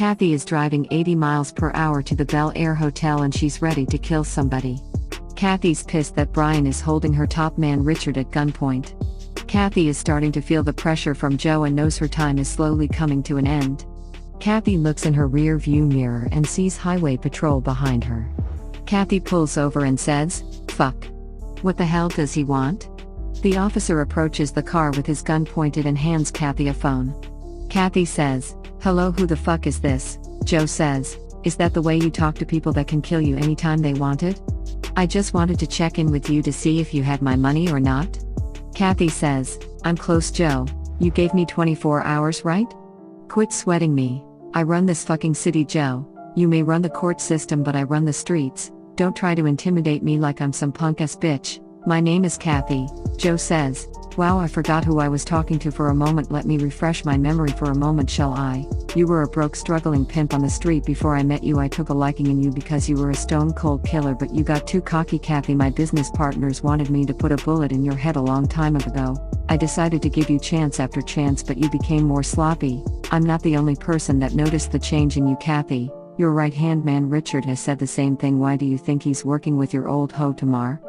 Kathy is driving 80 miles per hour to the Bel Air hotel and she's ready to kill somebody. Kathy's pissed that Brian is holding her top man Richard at gunpoint. Kathy is starting to feel the pressure from Joe and knows her time is slowly coming to an end. Kathy looks in her rear view mirror and sees highway patrol behind her. Kathy pulls over and says, "Fuck. What the hell does he want?" The officer approaches the car with his gun pointed and hands Kathy a phone. Kathy says, "Hello, who the fuck is this?" Joe says, "Is that the way you talk to people that can kill you anytime they want it? I just wanted to check in with you to see if you had my money or not." Kathy says, "I'm close, Joe. You gave me 24 hours, right? Quit sweating me. I run this fucking city, Joe. You may run the court system, but I run the streets. Don't try to intimidate me like I'm some punk-ass bitch. My name is Kathy." Joe says, "Wow, I forgot who I was talking to for a moment. Let me refresh my memory for a moment, shall I? You were a broke, struggling pimp on the street before I met you. I took a liking in you because you were a stone-cold killer, but you got too cocky, Kathy. My business partners wanted me to put a bullet in your head a long time ago. I decided to give you chance after chance, but you became more sloppy. I'm not the only person that noticed the change in you, Kathy. Your right-hand man Richard has said the same thing. Why do you think he's working with your old hoe Tamar?"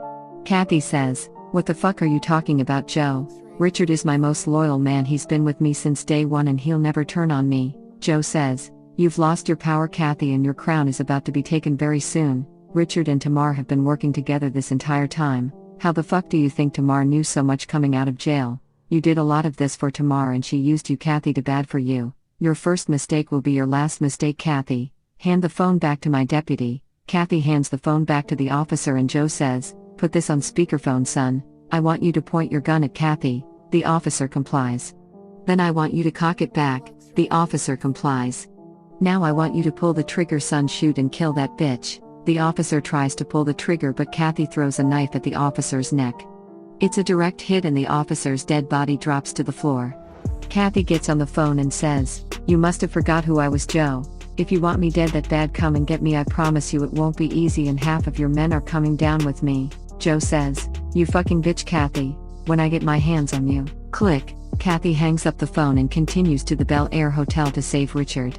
Kathy says, "What the fuck are you talking about, Joe? Richard is my most loyal man. He's been with me since day one and he'll never turn on me." Joe says, "You've lost your power, Kathy, and your crown is about to be taken very soon. Richard and Tamar have been working together this entire time. How the fuck do you think Tamar knew so much coming out of jail? You did a lot of this for Tamar and she used you, Kathy, to bad for you. Your first mistake will be your last mistake, Kathy. Hand the phone back to my deputy." Kathy hands the phone back to the officer and Joe says, "Put this on speakerphone, son. I want you to point your gun at Kathy." The officer complies. "Then I want you to cock it back." The officer complies. "Now I want you to pull the trigger, son. Shoot and kill that bitch." The officer tries to pull the trigger, but Kathy throws a knife at the officer's neck. It's a direct hit and the officer's dead body drops to the floor. Kathy gets on the phone and says, "You must have forgot who I was, Joe. If you want me dead that bad, come and get me. I promise you it won't be easy and half of your men are coming down with me." Joe says, "You fucking bitch, Kathy. When I get my hands on you." Click. Kathy hangs up the phone and continues to the Bel Air hotel to save Richard.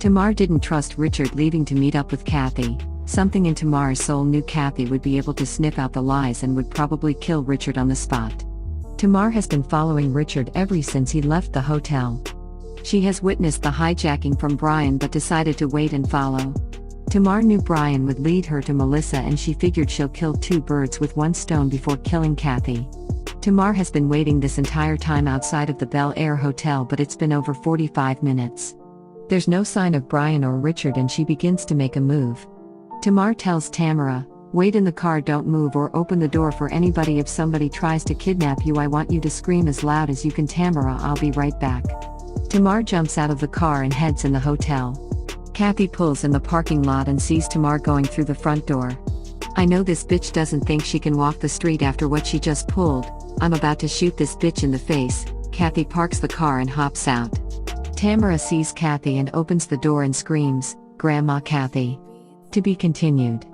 Tamar didn't trust Richard leaving to meet up with Kathy. Something in Tamar's soul knew Kathy would be able to sniff out the lies and would probably kill Richard on the spot. Tamar has been following Richard ever since he left the hotel. She has witnessed the hijacking from Brian but decided to wait and follow. Tamar knew Brian would lead her to Melissa and she figured she'll kill two birds with one stone before killing Kathy. Tamar has been waiting this entire time outside of the Bel Air hotel, but it's been over 45 minutes. There's no sign of Brian or Richard and she begins to make a move. Tamar tells Tamara, "Wait in the car, don't move or open the door for anybody. If somebody tries to kidnap you, I want you to scream as loud as you can. Tamara, I'll be right back." Tamar jumps out of the car and heads in the hotel. Kathy pulls in the parking lot and sees Tamar going through the front door. "I know this bitch doesn't think she can walk the street after what she just pulled. I'm about to shoot this bitch in the face." Kathy parks the car and hops out. Tamara sees Kathy and opens the door and screams, "Grandma Kathy." To be continued.